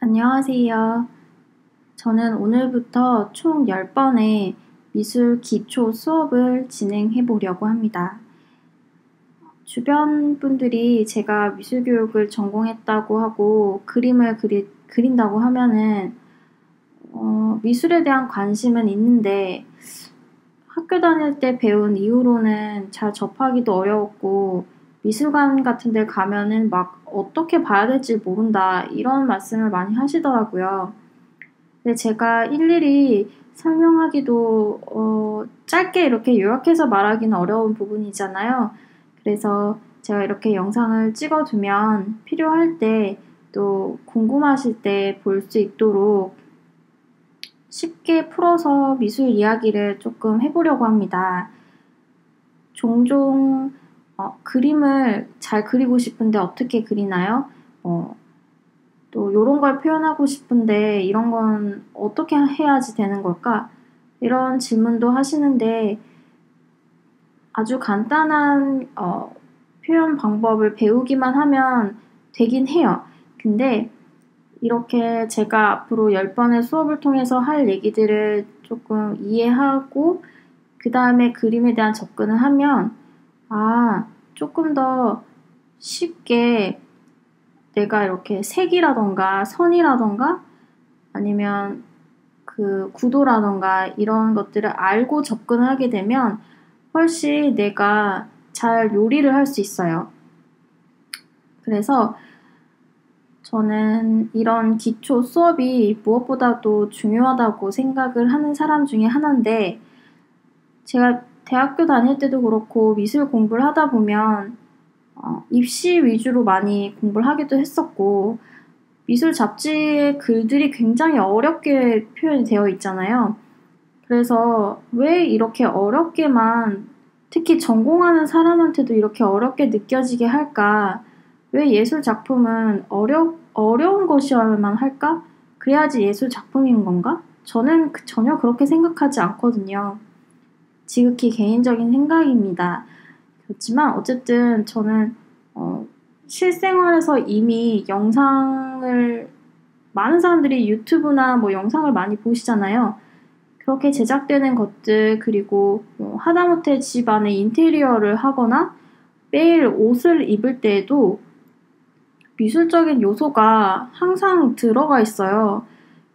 안녕하세요. 저는 오늘부터 총 10번의 미술 기초 수업을 진행해 보려고 합니다. 주변 분들이 제가 미술 교육을 전공했다고 하고 그림을 그린다고 하면은 미술에 대한 관심은 있는데 학교 다닐 때 배운 이후로는 잘 접하기도 어려웠고 미술관 같은 데 가면은 막 어떻게 봐야 될지 모른다 이런 말씀을 많이 하시더라고요. 근데 제가 일일이 설명하기도 짧게 이렇게 요약해서 말하기는 어려운 부분이잖아요. 그래서 제가 이렇게 영상을 찍어두면 필요할 때 또 궁금하실 때 볼 수 있도록 쉽게 풀어서 미술 이야기를 조금 해보려고 합니다. 종종 그림을 잘 그리고 싶은데 어떻게 그리나요? 또 요런 걸 표현하고 싶은데 이런 건 어떻게 해야지 되는 걸까? 이런 질문도 하시는데 아주 간단한 표현 방법을 배우기만 하면 되긴 해요. 근데 이렇게 제가 앞으로 10번의 수업을 통해서 할 얘기들을 조금 이해하고 그 다음에 그림에 대한 접근을 하면 조금 더 쉽게 내가 이렇게 색이라던가 선이라던가 아니면 그 구도라던가 이런 것들을 알고 접근을 하게 되면 훨씬 내가 잘 요리를 할 수 있어요. 그래서 저는 이런 기초 수업이 무엇보다도 중요하다고 생각을 하는 사람 중에 하나인데 제가 대학교 다닐 때도 그렇고 미술 공부를 하다 보면 입시 위주로 많이 공부를 하기도 했었고 미술 잡지의 글들이 굉장히 어렵게 표현이 되어 있잖아요. 그래서 왜 이렇게 어렵게만 특히 전공하는 사람한테도 이렇게 어렵게 느껴지게 할까? 왜 예술 작품은 어려운 것이어야만 할까? 그래야지 예술 작품인 건가? 저는 전혀 그렇게 생각하지 않거든요. 지극히 개인적인 생각입니다. 그렇지만 어쨌든 저는 실생활에서 이미 영상을 많은 사람들이 유튜브나 뭐 영상을 많이 보시잖아요. 그렇게 제작되는 것들 그리고 하다못해 집 안에 인테리어를 하거나 매일 옷을 입을 때에도 미술적인 요소가 항상 들어가 있어요.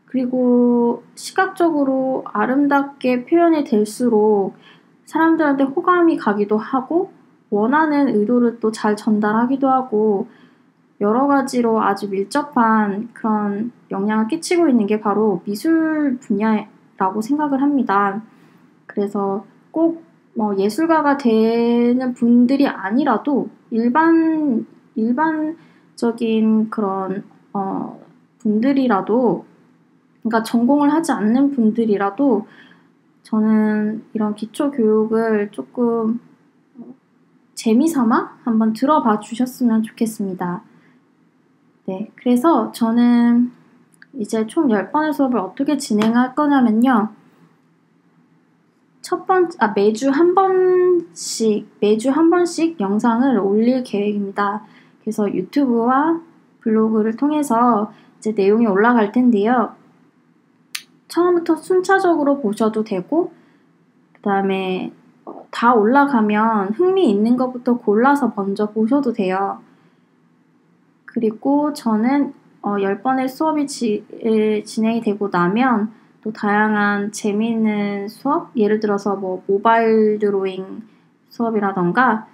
그리고 시각적으로 아름답게 표현이 될수록 사람들한테 호감이 가기도 하고 원하는 의도를 또 잘 전달하기도 하고 여러 가지로 아주 밀접한 그런 영향을 끼치고 있는 게 바로 미술 분야라고 생각을 합니다. 그래서 꼭 예술가가 되는 분들이 아니라도 일반적인 그런 분들이라도 그러니까 전공을 하지 않는 분들이라도 저는 이런 기초 교육을 조금 재미삼아 한번 들어봐 주셨으면 좋겠습니다. 네, 그래서 저는 이제 총 10번의 수업을 어떻게 진행할 거냐면요. 매주 한 번씩 영상을 올릴 계획입니다. 그래서 유튜브와 블로그를 통해서 이제 내용이 올라갈 텐데요. 처음부터 순차적으로 보셔도 되고, 그 다음에 다 올라가면 흥미 있는 것부터 골라서 먼저 보셔도 돼요. 그리고 저는 10번의 수업이 진행이 되고 나면 또 다양한 재미있는 수업, 예를 들어서 뭐 모바일 드로잉 수업이라던가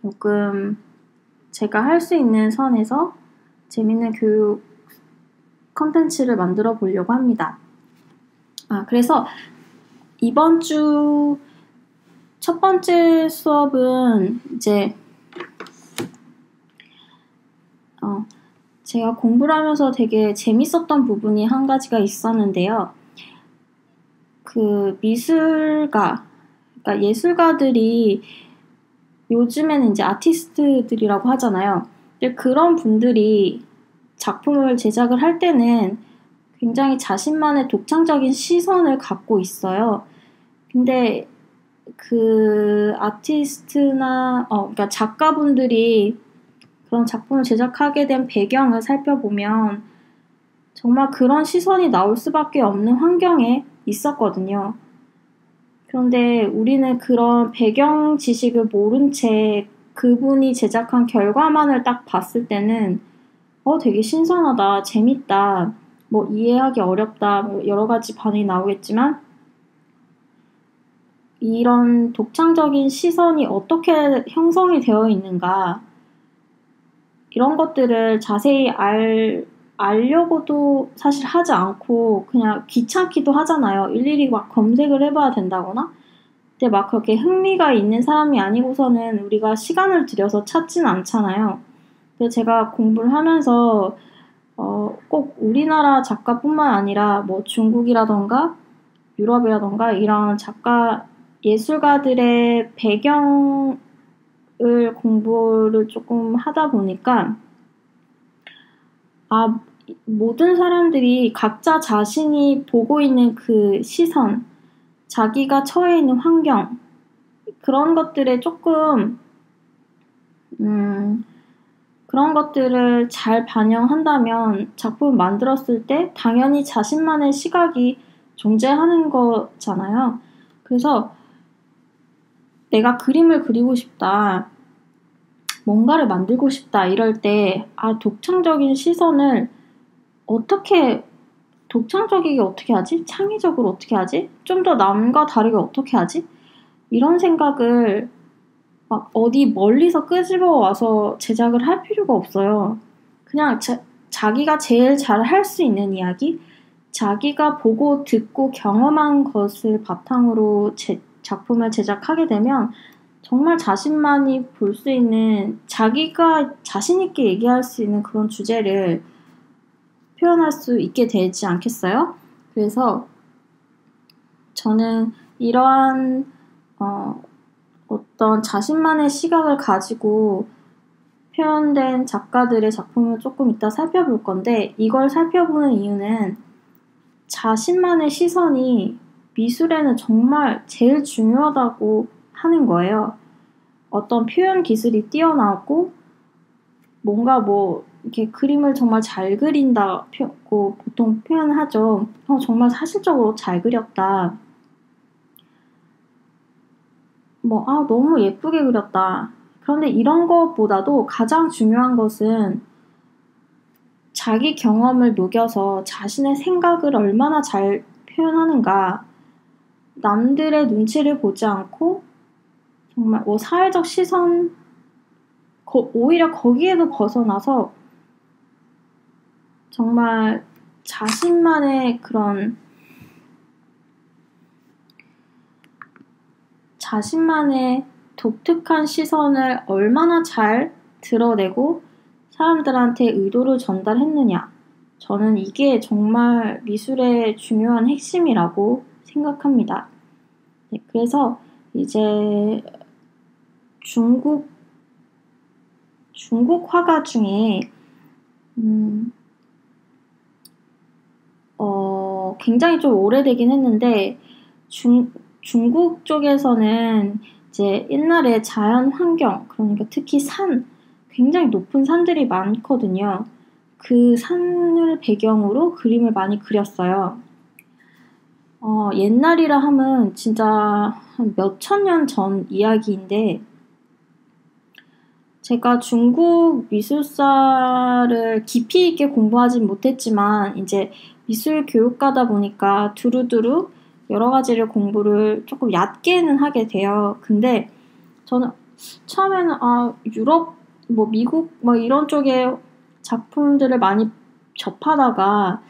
조금 제가 할 수 있는 선에서 재미있는 교육 컨텐츠를 만들어 보려고 합니다. 그래서 이번 주 첫 번째 수업은 이제 제가 공부를 하면서 되게 재밌었던 부분이 한 가지가 있었는데요. 그 그러니까 예술가들이 요즘에는 이제 아티스트들이라고 하잖아요. 근데 그런 분들이 작품을 제작을 할 때는 굉장히 자신만의 독창적인 시선을 갖고 있어요. 근데 그 아티스트나 그러니까 작가분들이 그런 작품을 제작하게 된 배경을 살펴보면 정말 그런 시선이 나올 수밖에 없는 환경에 있었거든요. 그런데 우리는 그런 배경 지식을 모른 채 그분이 제작한 결과만을 딱 봤을 때는 되게 신선하다, 재밌다, 뭐 이해하기 어렵다, 뭐 여러 가지 반응이 나오겠지만 이런 독창적인 시선이 어떻게 형성이 되어 있는가 이런 것들을 자세히 알려고도 사실 하지 않고 그냥 귀찮기도 하잖아요. 일일이 막 검색을 해봐야 된다거나. 근데 막 그렇게 흥미가 있는 사람이 아니고서는 우리가 시간을 들여서 찾진 않잖아요. 그래서 제가 공부를 하면서 꼭 우리나라 작가뿐만 아니라 뭐 중국이라던가 유럽이라던가 이런 작가, 예술가들의 배경을 공부를 조금 하다 보니까 모든 사람들이 각자 자신이 보고 있는 그 시선, 자기가 처해 있는 환경, 그런 것들에 조금, 그런 것들을 잘 반영한다면 작품을 만들었을 때 당연히 자신만의 시각이 존재하는 거잖아요. 그래서 내가 그림을 그리고 싶다, 뭔가를 만들고 싶다 이럴 때 독창적인 시선을 독창적이게 어떻게 하지? 창의적으로 어떻게 하지? 좀 더 남과 다르게 어떻게 하지? 이런 생각을 막 어디 멀리서 끄집어 와서 제작을 할 필요가 없어요. 그냥 자기가 제일 잘 할 수 있는 이야기, 자기가 보고 듣고 경험한 것을 바탕으로 작품을 제작하게 되면 정말 자신만이 볼 수 있는, 자기가 자신있게 얘기할 수 있는 그런 주제를 표현할 수 있게 되지 않겠어요? 그래서 저는 이러한 어떤 자신만의 시각을 가지고 표현된 작가들의 작품을 조금 이따 살펴볼 건데, 이걸 살펴보는 이유는 자신만의 시선이 미술에는 정말 제일 중요하다고 하는 거예요. 어떤 표현 기술이 뛰어나고 뭔가 뭐 이렇게 그림을 정말 잘 그린다고 보통 표현하죠. 정말 사실적으로 잘 그렸다. 너무 예쁘게 그렸다. 그런데 이런 것보다도 가장 중요한 것은 자기 경험을 녹여서 자신의 생각을 얼마나 잘 표현하는가. 남들의 눈치를 보지 않고 정말 사회적 시선, 오히려 거기에도 벗어나서 정말 자신만의 독특한 시선을 얼마나 잘 드러내고 사람들한테 의도를 전달했느냐. 저는 이게 정말 미술의 중요한 핵심이라고 생각합니다. 네, 그래서 이제 중국 화가 중에 굉장히 좀 오래되긴 했는데 중국 쪽에서는 이제 옛날에 자연 환경, 그러니까 특히 굉장히 높은 산들이 많거든요. 그 산을 배경으로 그림을 많이 그렸어요. 옛날이라 하면 진짜 한 몇천 년 전 이야기인데, 제가 중국 미술사를 깊이 있게 공부하진 못했지만 이제 미술 교육가다 보니까 두루두루 여러 가지를 공부를 조금 얕게는 하게 돼요. 근데 저는 처음에는 유럽, 미국 이런 쪽의 작품들을 많이 접하다가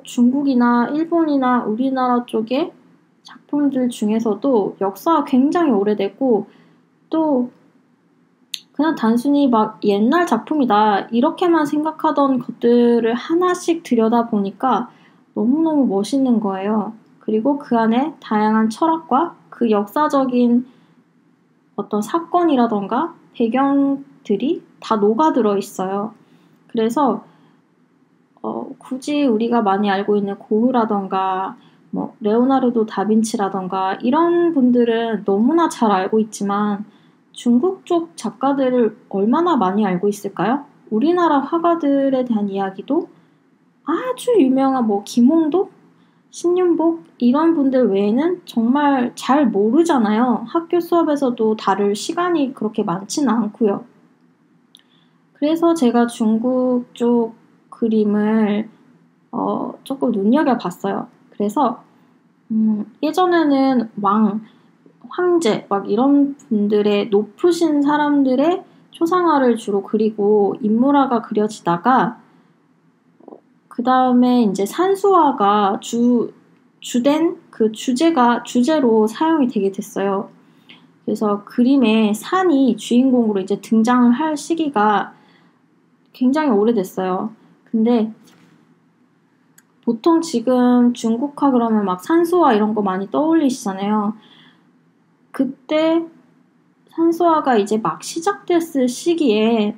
중국이나 일본이나 우리나라 쪽의 작품들 중에서도 역사가 굉장히 오래되고 또 그냥 단순히 옛날 작품이다 이렇게만 생각하던 것들을 하나씩 들여다보니까 너무너무 멋있는 거예요. 그리고 그 안에 다양한 철학과 그 역사적인 어떤 사건이라던가 배경들이 다 녹아들어 있어요. 그래서 굳이 우리가 많이 알고 있는 고흐라던가 레오나르도 다빈치라던가 이런 분들은 너무나 잘 알고 있지만 중국 쪽 작가들을 얼마나 많이 알고 있을까요? 우리나라 화가들에 대한 이야기도 아주 유명한 김홍도? 신윤복? 이런 분들 외에는 정말 잘 모르잖아요. 학교 수업에서도 다룰 시간이 그렇게 많지는 않고요. 그래서 제가 중국 쪽 그림을 조금 눈여겨봤어요. 그래서 예전에는 황제 막 이런 분들의 높으신 사람들의 초상화를 주로 그리고 인물화가 그려지다가 그 다음에 이제 산수화가 주된 그 주제로 사용이 되게 됐어요. 그래서 그림에 산이 주인공으로 이제 등장을 할 시기가 굉장히 오래됐어요. 근데 보통 지금 중국화 그러면 막 산수화 이런 거 많이 떠올리시잖아요. 그때 산수화가 이제 막 시작됐을 시기에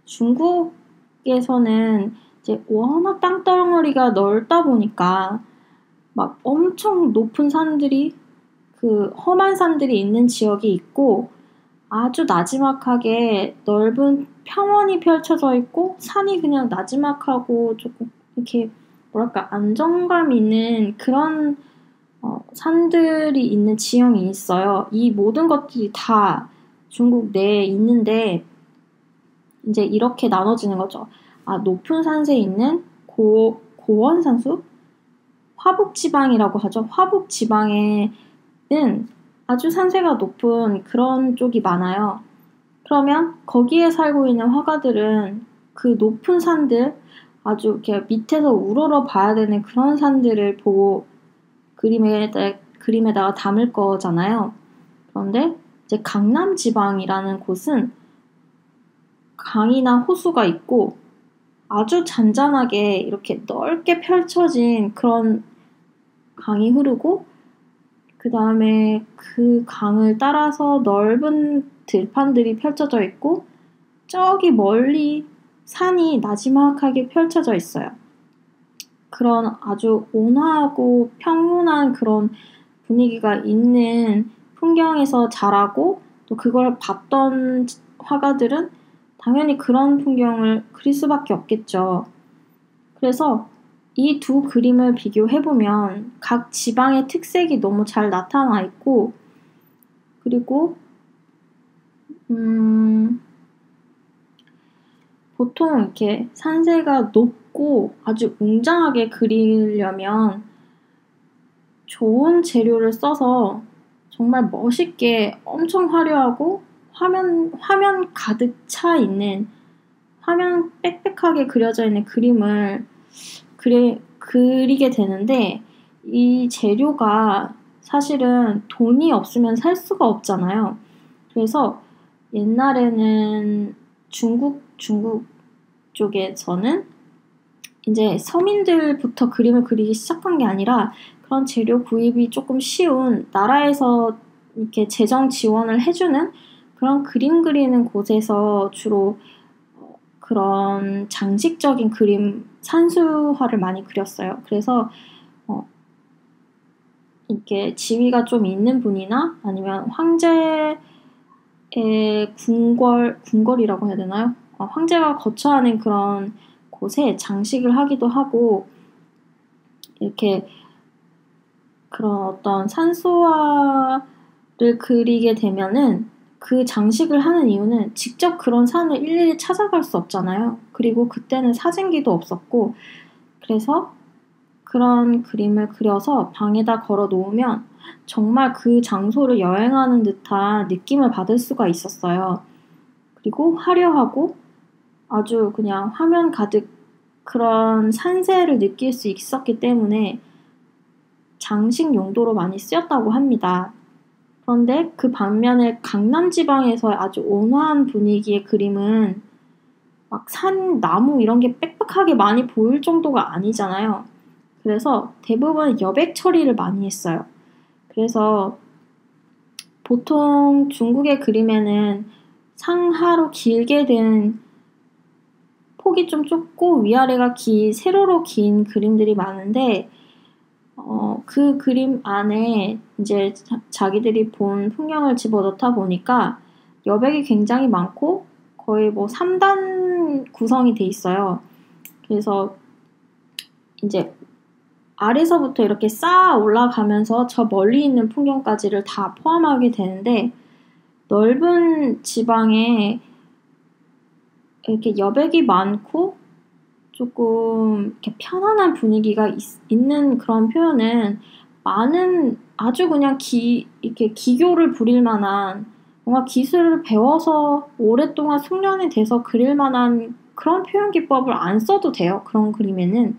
중국에서는 이제 워낙 땅덩어리가 넓다 보니까 막 엄청 높은 산들이 험한 산들이 있는 지역이 있고 아주 나지막하게 넓은 평원이 펼쳐져 있고 산이 그냥 나지막하고 조금 이렇게 안정감 있는 그런 산들이 있는 지형이 있어요. 이 모든 것들이 다 중국 내에 있는데 이제 이렇게 나눠지는 거죠. 높은 산세에 있는 고원산수? 화북지방이라고 하죠. 화북지방에는 아주 산세가 높은 그런 쪽이 많아요. 그러면 거기에 살고 있는 화가들은 그 높은 산들, 아주 이렇게 밑에서 우러러 봐야 되는 그런 산들을 보고 그림에다가 담을 거잖아요. 그런데 이제 강남 지방이라는 곳은 강이나 호수가 있고 아주 잔잔하게 이렇게 넓게 펼쳐진 그런 강이 흐르고 그 다음에 그 강을 따라서 넓은 들판들이 펼쳐져 있고 저기 멀리 산이 나지막하게 펼쳐져 있어요. 그런 아주 온화하고 평온한 그런 분위기가 있는 풍경에서 자라고 또 그걸 봤던 화가들은 당연히 그런 풍경을 그릴 수밖에 없겠죠. 그래서 이 두 그림을 비교해보면 각 지방의 특색이 너무 잘 나타나 있고 그리고 보통 이렇게 산세가 높고 아주 웅장하게 그리려면 좋은 재료를 써서 정말 멋있게 엄청 화려하고 화면 가득 차 있는 화면 빽빽하게 그려져 있는 그림을 그리게 되는데 이 재료가 사실은 돈이 없으면 살 수가 없잖아요. 그래서 옛날에는 중국 쪽에서는 이제 서민들부터 그림을 그리기 시작한 게 아니라 그런 재료 구입이 조금 쉬운 나라에서 이렇게 재정 지원을 해주는 그런 그림 그리는 곳에서 주로 그런 장식적인 그림, 산수화를 많이 그렸어요. 그래서 이렇게 지위가 좀 있는 분이나 아니면 황제의 궁궐이라고 해야 되나요? 황제가 거처하는 그런 곳에 장식을 하기도 하고 이렇게 그런 어떤 산수화를 그리게 되면은 그 장식을 하는 이유는 직접 그런 산을 일일이 찾아갈 수 없잖아요. 그리고 그때는 사진기도 없었고 그래서 그런 그림을 그려서 방에다 걸어 놓으면 정말 그 장소를 여행하는 듯한 느낌을 받을 수가 있었어요. 그리고 화려하고 아주 그냥 화면 가득 그런 산세를 느낄 수 있었기 때문에 장식 용도로 많이 쓰였다고 합니다. 그런데 그 반면에 강남 지방에서 아주 온화한 분위기의 그림은 막 산, 나무 이런 게 빽빽하게 많이 보일 정도가 아니잖아요. 그래서 대부분 여백 처리를 많이 했어요. 그래서 보통 중국의 그림에는 상하로 길게 된 폭이 좀 좁고 위아래가 세로로 긴 그림들이 많은데 그 그림 안에 이제 자기들이 본 풍경을 집어넣다 보니까 여백이 굉장히 많고 거의 3단 구성이 돼 있어요. 그래서 이제 아래서부터 이렇게 쌓아 올라가면서 저 멀리 있는 풍경까지를 다 포함하게 되는데, 넓은 지방에 이렇게 여백이 많고 조금 이렇게 편안한 분위기가 있는 그런 표현은 아주 그냥 이렇게 기교를 부릴 만한, 뭔가 기술을 배워서 오랫동안 숙련이 돼서 그릴 만한 그런 표현 기법을 안 써도 돼요. 그런 그림에는.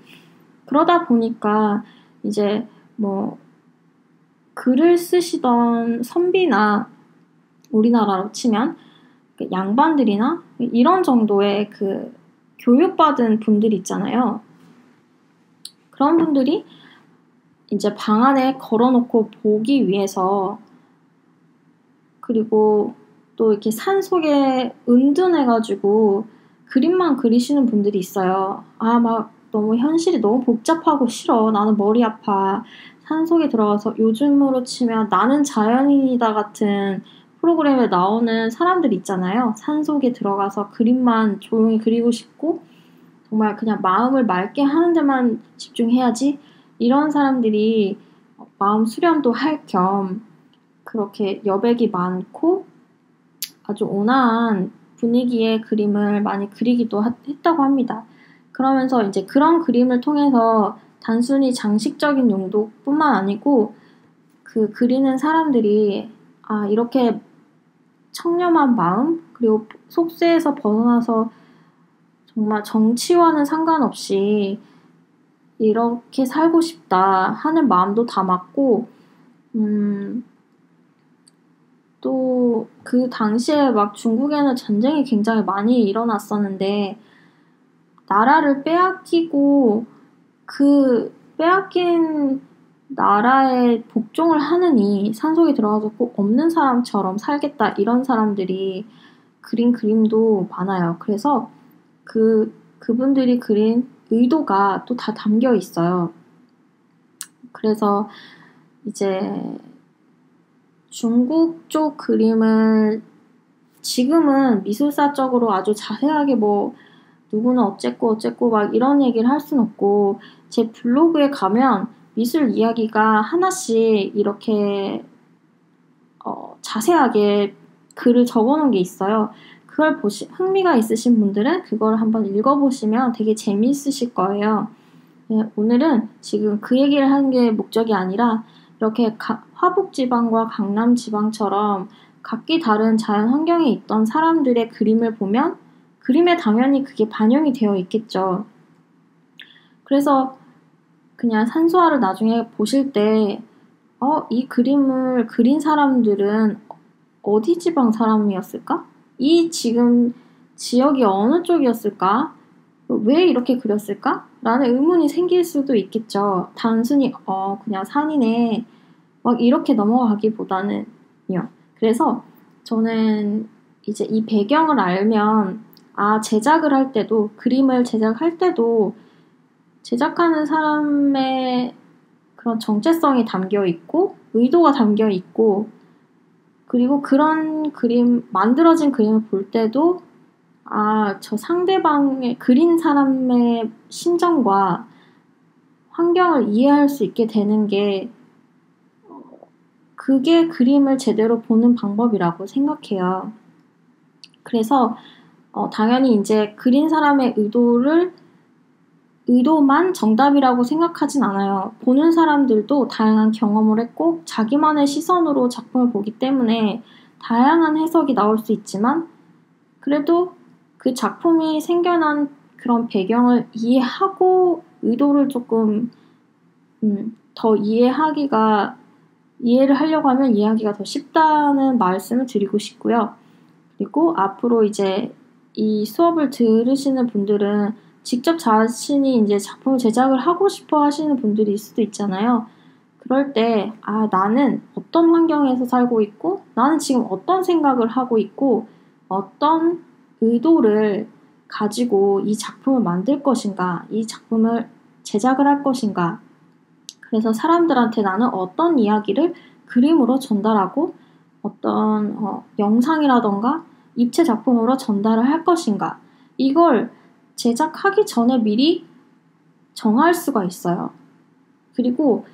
그러다 보니까 이제 뭐 글을 쓰시던 선비나, 우리나라로 치면 그 양반들이나 이런 정도의 그 교육받은 분들 있잖아요. 그런 분들이 이제 방 안에 걸어놓고 보기 위해서, 그리고 또 이렇게 산 속에 은둔해가지고 그림만 그리시는 분들이 있어요. 막 너무 현실이 너무 복잡하고 싫어. 나는 머리 아파. 산 속에 들어가서 요즘으로 치면 나는 자연인이다 같은 프로그램에 나오는 사람들 있잖아요. 산 속에 들어가서 그림만 조용히 그리고 싶고 정말 그냥 마음을 맑게 하는 데만 집중해야지. 이런 사람들이 마음 수련도 할 겸 그렇게 여백이 많고 아주 온화한 분위기의 그림을 많이 그리기도 했다고 합니다. 그러면서 이제 그런 그림을 통해서 단순히 장식적인 용도뿐만 아니고 그 그리는 사람들이 이렇게 청렴한 마음, 그리고 속세에서 벗어나서 정말 정치와는 상관없이 이렇게 살고 싶다 하는 마음도 담았고, 또 그 당시에 막 중국에는 전쟁이 굉장히 많이 일어났었는데, 나라를 빼앗기고 그 빼앗긴 나라에 복종을 하느니 산속에 들어가서 꼭 없는 사람처럼 살겠다, 이런 사람들이 그린 그림도 많아요. 그래서 그분들이 그린 의도가 또 다 담겨 있어요. 그래서 이제 중국 쪽 그림을 지금은 미술사적으로 아주 자세하게 뭐 누구는 어쨌고 막 이런 얘기를 할 순 없고, 제 블로그에 가면 미술 이야기가 하나씩 이렇게 자세하게 글을 적어놓은 게 있어요. 그걸 흥미가 있으신 분들은 그걸 한번 읽어보시면 되게 재미있으실 거예요. 네, 오늘은 지금 그 얘기를 하는 게 목적이 아니라 이렇게 화북지방과 강남지방처럼 각기 다른 자연 환경에 있던 사람들의 그림을 보면 그림에 당연히 그게 반영이 되어 있겠죠. 그래서 그냥 산수화를 나중에 보실 때 이 그림을 그린 사람들은 어디 지방 사람이었을까? 이 지금 지역이 어느 쪽이었을까? 왜 이렇게 그렸을까? 라는 의문이 생길 수도 있겠죠. 단순히 그냥 산이네 막 이렇게 넘어가기보다는요. 그래서 저는 이제 이 배경을 알면 제작을 할 때도, 그림을 제작할 때도 제작하는 사람의 그런 정체성이 담겨 있고 의도가 담겨 있고, 그리고 그런 만들어진 그림을 볼 때도 저 상대방의 그린 사람의 심정과 환경을 이해할 수 있게 되는 게 그게 그림을 제대로 보는 방법이라고 생각해요. 그래서 당연히 이제 그린 사람의 의도만 정답이라고 생각하진 않아요. 보는 사람들도 다양한 경험을 했고 자기만의 시선으로 작품을 보기 때문에 다양한 해석이 나올 수 있지만, 그래도 그 작품이 생겨난 그런 배경을 이해하고 의도를 조금 더 이해를 하려고 하면 이해하기가 더 쉽다는 말씀을 드리고 싶고요. 그리고 앞으로 이제 이 수업을 들으시는 분들은 직접 자신이 이제 작품을 제작을 하고 싶어 하시는 분들이 있을 수도 있잖아요. 그럴 때 나는 어떤 환경에서 살고 있고, 나는 지금 어떤 생각을 하고 있고, 어떤 의도를 가지고 이 작품을 만들 것인가, 이 작품을 제작을 할 것인가, 그래서 사람들한테 나는 어떤 이야기를 그림으로 전달하고 어떤 영상이라던가 입체 작품으로 전달을 할 것인가, 이걸 제작하기 전에 미리 정할 수가 있어요. 그리고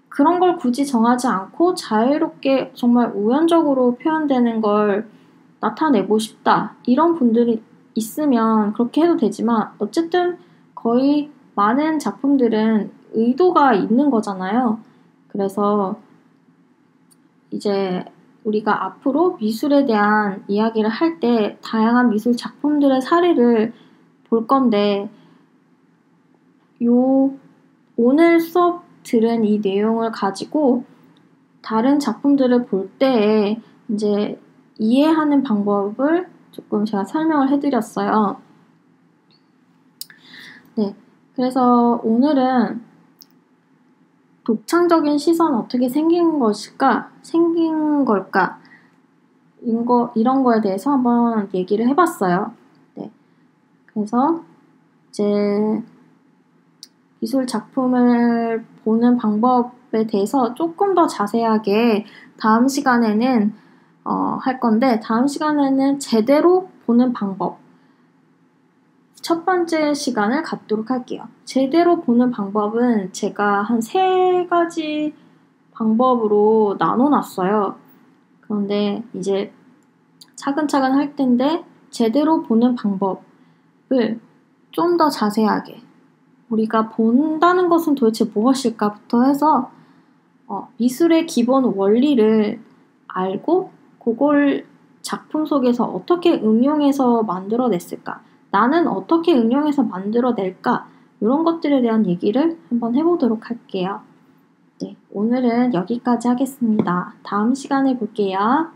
그런 걸 굳이 정하지 않고 자유롭게 정말 우연적으로 표현되는 걸 나타내고 싶다. 이런 분들이 있으면 그렇게 해도 되지만 어쨌든 거의 많은 작품들은 의도가 있는 거잖아요. 그래서 이제 우리가 앞으로 미술에 대한 이야기를 할 때 다양한 미술 작품들의 사례를 볼 건데 오늘 수업 들은 이 내용을 가지고 다른 작품들을 볼 때에 이제 이해하는 방법을 조금 제가 설명을 해드렸어요. 네, 그래서 오늘은 독창적인 시선 어떻게 생긴 걸까? 이런 거에 대해서 한번 얘기를 해봤어요. 네, 그래서 이제 미술 작품을 보는 방법에 대해서 조금 더 자세하게 다음 시간에는 할 건데, 다음 시간에는 제대로 보는 방법, 첫 번째 시간을 갖도록 할게요. 제대로 보는 방법은 제가 한 3가지 방법으로 나눠놨어요. 그런데 이제 차근차근 할 텐데 제대로 보는 방법을 좀 더 자세하게 우리가 본다는 것은 도대체 무엇일까부터 해서 미술의 기본 원리를 알고 그걸 작품 속에서 어떻게 응용해서 만들어냈을까? 나는 어떻게 응용해서 만들어낼까? 이런 것들에 대한 얘기를 한번 해보도록 할게요. 네, 오늘은 여기까지 하겠습니다. 다음 시간에 볼게요.